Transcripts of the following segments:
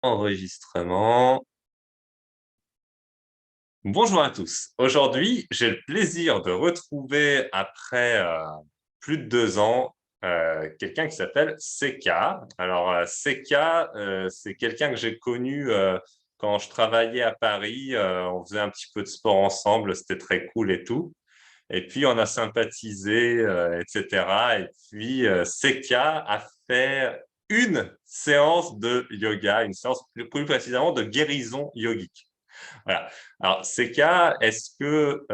Enregistrement. Bonjour à tous. Aujourd'hui, j'ai le plaisir de retrouver, après plus de 2 ans, quelqu'un qui s'appelle Seka. Alors, Seka, c'est quelqu'un que j'ai connu quand je travaillais à Paris. On faisait un petit peu de sport ensemble, c'était très cool et tout. Et puis, on a sympathisé, etc. Et puis, Seka a fait une séance de yoga, une séance plus précisément de guérison yogique. Voilà. Alors, Seka, est-ce que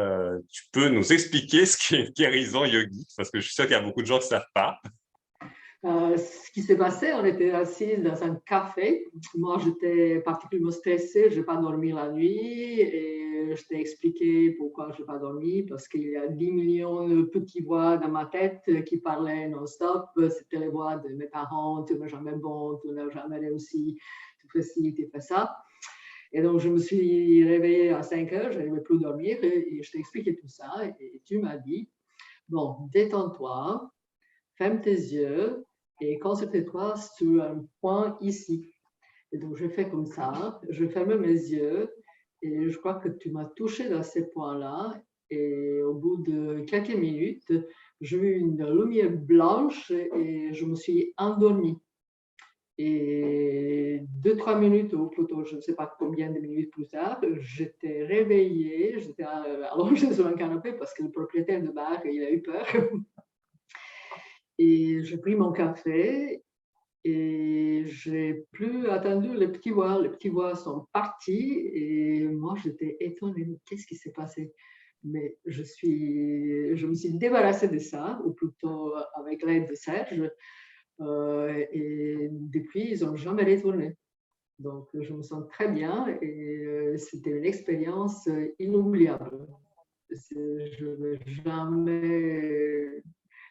tu peux nous expliquer ce qu'est une guérison yogique? Parce que je suis sûr qu'il y a beaucoup de gens qui ne savent pas. Ce qui s'est passé, on était assis dans un café. Moi, j'étais particulièrement stressée, je n'ai pas dormi la nuit et je t'ai expliqué pourquoi je n'ai pas dormi, parce qu'il y a 10 millions de petites voix dans ma tête qui parlaient non-stop. C'était les voix de mes parents, tu n'es jamais bon, tu n'as jamais réussi, tu fais ci, tu fais ça. Et donc, je me suis réveillée à 5 heures, je n'arrivais plus à dormir et je t'ai expliqué tout ça et tu m'as dit, bon, détends-toi, ferme tes yeux et concentre-toi sur un point ici. Et donc, je fais comme ça, je ferme mes yeux et je crois que tu m'as touché dans ces points-là. Et au bout de quelques minutes, j'ai eu une lumière blanche et je me suis endormie. Et 2, 3 minutes, ou plutôt je ne sais pas combien de minutes plus tard, j'étais réveillée, j'étais allongée sur un canapé parce que le propriétaire de bar, il a eu peur. Et j'ai pris mon café et j'ai plus attendu les petits voix. Les petits voix sont partis et moi j'étais étonnée. Qu'est-ce qui s'est passé? Mais je me suis débarrassée de ça, ou plutôt avec l'aide de Serge. Et depuis, ils n'ont jamais retourné. Donc, je me sens très bien et c'était une expérience inoubliable. Je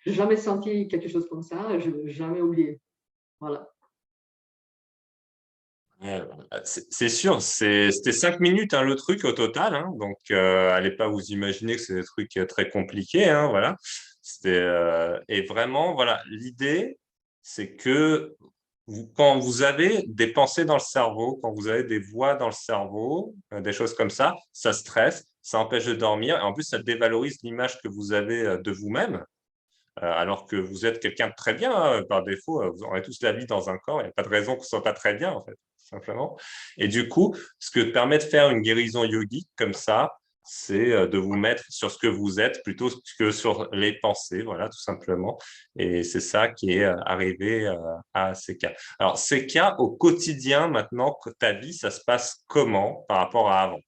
n'ai jamais senti quelque chose comme ça, je ne l'ai jamais oublié. Voilà. C'est sûr, c'était 5 minutes hein, le truc au total. Hein, donc, allez pas vous imaginer que c'est des trucs très compliqués. Hein, voilà. Et vraiment, voilà, l'idée, c'est que quand vous avez des pensées dans le cerveau, quand vous avez des voix dans le cerveau, des choses comme ça stresse, ça empêche de dormir. Et en plus, ça dévalorise l'image que vous avez de vous-même. Alors que vous êtes quelqu'un de très bien, hein, par défaut, on a tous la vie dans un corps, il n'y a pas de raison qu'on ne soit pas très bien, en fait, simplement. Et du coup, ce que permet de faire une guérison yogique comme ça, c'est de vous mettre sur ce que vous êtes plutôt que sur les pensées, voilà, tout simplement. Et c'est ça qui est arrivé à ces cas. Alors, ces cas au quotidien, maintenant, ta vie, ça se passe comment par rapport à avant?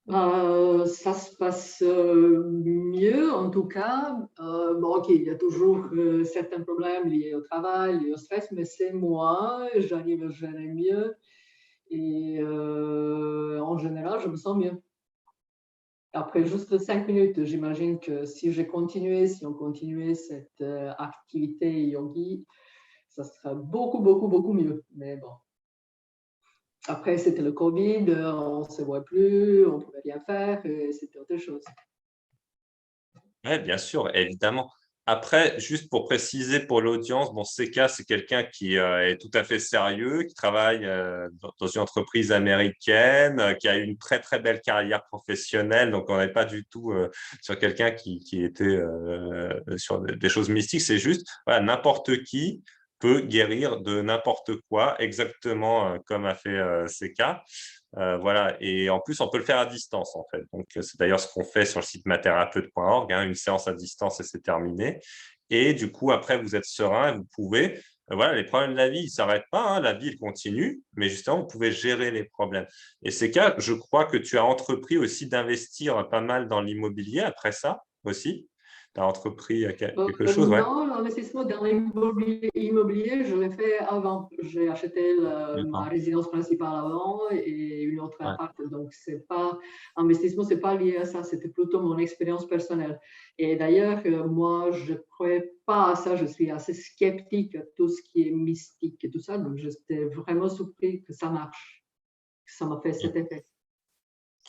Ça se passe mieux en tout cas. Bon, ok, il y a toujours certains problèmes liés au travail, liés au stress, mais c'est moi, j'arrive à gérer mieux et en général, je me sens mieux. Après juste 5 minutes, j'imagine que si on continuait cette activité yogi, ça serait beaucoup, beaucoup, beaucoup mieux. Mais bon, après, c'était le Covid, on ne se voit plus, on ne pouvait rien faire, c'était autre chose. Oui, bien sûr, évidemment. Après, juste pour préciser pour l'audience, bon, Seka, c'est quelqu'un qui est tout à fait sérieux, qui travaille dans une entreprise américaine, qui a eu une très, très belle carrière professionnelle. Donc, on n'est pas du tout sur quelqu'un qui était sur des choses mystiques. C'est juste, voilà, n'importe qui peut guérir de n'importe quoi, exactement comme a fait Seka. Voilà. Et en plus, on peut le faire à distance, en fait. Donc, c'est d'ailleurs ce qu'on fait sur le site mathérapeute.org, hein, une séance à distance et c'est terminé. Et du coup, après, vous êtes serein et vous pouvez, voilà, les problèmes de la vie, ils ne s'arrêtent pas, hein, la vie, elle continue, mais justement, vous pouvez gérer les problèmes. Et c'est cas, je crois que tu as entrepris aussi d'investir pas mal dans l'immobilier après ça aussi. Tu as entrepris quelque chose, ouais. Non, l'investissement dans l'immobilier, je l'ai fait avant. J'ai acheté ma D'accord. résidence principale avant et une autre Ouais. appart. Donc, c'est pas investissement, c'est pas lié à ça. C'était plutôt mon expérience personnelle. Et d'ailleurs, moi, je ne croyais pas à ça. Je suis assez sceptique à tout ce qui est mystique et tout ça. Donc, j'étais vraiment surpris que ça marche, que ça m'a fait cet effet.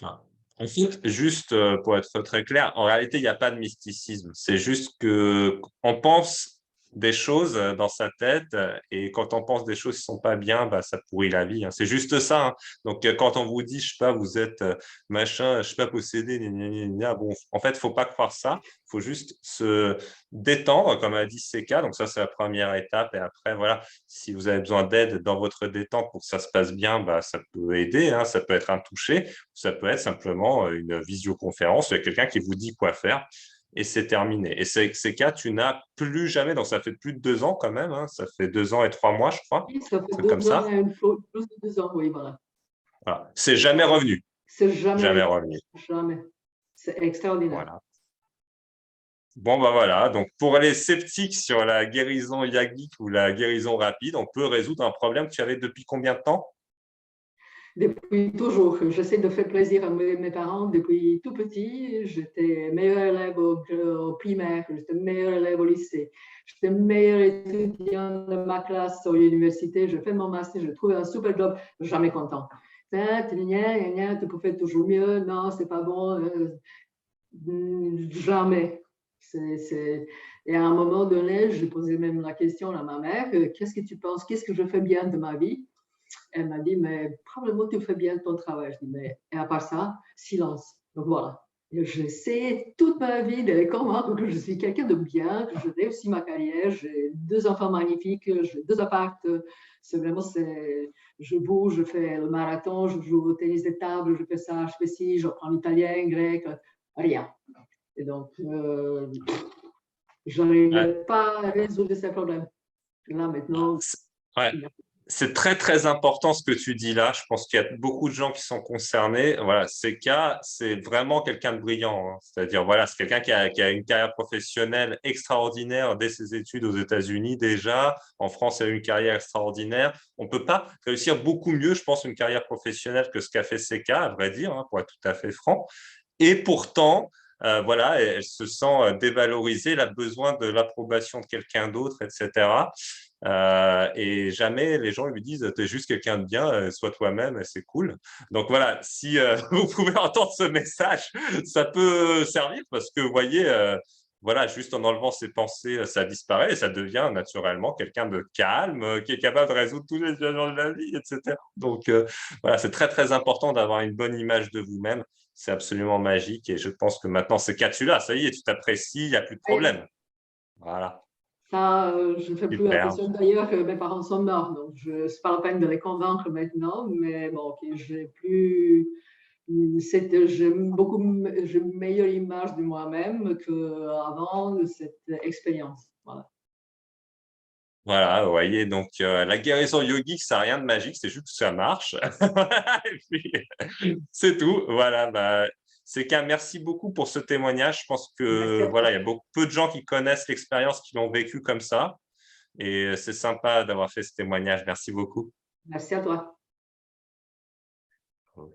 Ah. En fait, juste pour être très clair, en réalité, il n'y a pas de mysticisme. C'est juste que on pense des choses dans sa tête et quand on pense des choses qui sont pas bien, bah, ça pourrit la vie, hein. C'est juste ça, hein. Donc, quand on vous dit, je sais pas, vous êtes machin, je sais pas, possédé, gna, gna, gna, gna, bon, en fait, faut pas croire ça. Il faut juste se détendre, comme a dit Seka. Donc, ça, c'est la première étape. Et après, voilà, si vous avez besoin d'aide dans votre détente pour que ça se passe bien, bah, ça peut aider, hein. Ça peut être un toucher, ça peut être simplement une visioconférence. Il y a quelqu'un qui vous dit quoi faire et c'est terminé. Et ces cas, tu n'as plus jamais, donc ça fait plus de 2 ans quand même, hein, ça fait 2 ans et 3 mois, je crois, Oui, ça un fait truc comme 2 ans ça. et plus de 2 ans, oui, voilà. Voilà. C'est jamais revenu, C'est jamais jamais resté, revenu. jamais. C'est extraordinaire. Voilà. Bon, bah voilà, donc pour les sceptiques sur la guérison yogique ou la guérison rapide, on peut résoudre un problème que tu avais depuis combien de temps? Depuis toujours, j'essaie de faire plaisir à mes parents depuis tout petit. J'étais meilleure élève au primaire, j'étais meilleure élève au lycée, j'étais meilleure étudiante de ma classe à l'université. Je fais mon master, j'ai trouvé un super job, jamais content. Tu peux faire toujours mieux, non, c'est pas bon, jamais. Et à un moment donné, j'ai posé même la question à ma mère, qu'est-ce que tu penses, qu'est-ce que je fais bien de ma vie? Elle m'a dit, mais probablement tu fais bien ton travail. Je dis, mais et à part ça, silence. Donc voilà. J'ai essayé toute ma vie de les convaincre que je suis quelqu'un de bien, que je réussis ma carrière. J'ai 2 enfants magnifiques, j'ai 2 apparts. C'est vraiment, je bouge, je fais le marathon, je joue au tennis de table, je fais ça, je fais ci, j'apprends l'italien, grec, rien. Et donc, je Ouais. n'arrivais pas à résoudre ces problèmes. Là, maintenant, Ouais. C'est très, très important ce que tu dis là. Je pense qu'il y a beaucoup de gens qui sont concernés. Voilà, ces cas, c'est vraiment quelqu'un de brillant, hein. C'est-à-dire, voilà, c'est quelqu'un qui a une carrière professionnelle extraordinaire dès ses études aux États-Unis déjà. En France, il a eu une carrière extraordinaire. On ne peut pas réussir beaucoup mieux, je pense, une carrière professionnelle que ce qu'a fait Seka, à vrai dire, hein, pour être tout à fait franc. Et pourtant, voilà, elle se sent dévalorisée, elle a besoin de l'approbation de quelqu'un d'autre, etc. Et jamais les gens lui disent, tu es juste quelqu'un de bien, sois toi-même, et c'est cool. Donc voilà, si vous pouvez entendre ce message, ça peut servir parce que vous voyez, voilà, juste en enlevant ses pensées, ça disparaît et ça devient naturellement quelqu'un de calme, qui est capable de résoudre tous les challenges de la vie, etc. Donc voilà, c'est très très important d'avoir une bonne image de vous-même. C'est absolument magique et je pense que maintenant, c'est cas tu l'as, ça y est, tu t'apprécies, il n'y a plus de oui. problème. Voilà, Ça, je ne fais plus super. attention. D'ailleurs, mes parents sont morts, donc ce n'est pas la peine de les convaincre maintenant. Mais bon, ok, j'ai plus. J'ai une meilleure image de moi-même qu'avant de cette expérience. Voilà. Voilà, vous voyez, donc la guérison yogique, ça n'a rien de magique, c'est juste que ça marche. Et puis, c'est tout. Voilà, bah, c'est qu'un merci beaucoup pour ce témoignage. Je pense Merci que à voilà, toi. il y a beaucoup peu de gens qui connaissent l'expérience, qui l'ont vécu comme ça. Et c'est sympa d'avoir fait ce témoignage. Merci beaucoup. Merci à toi. Ok.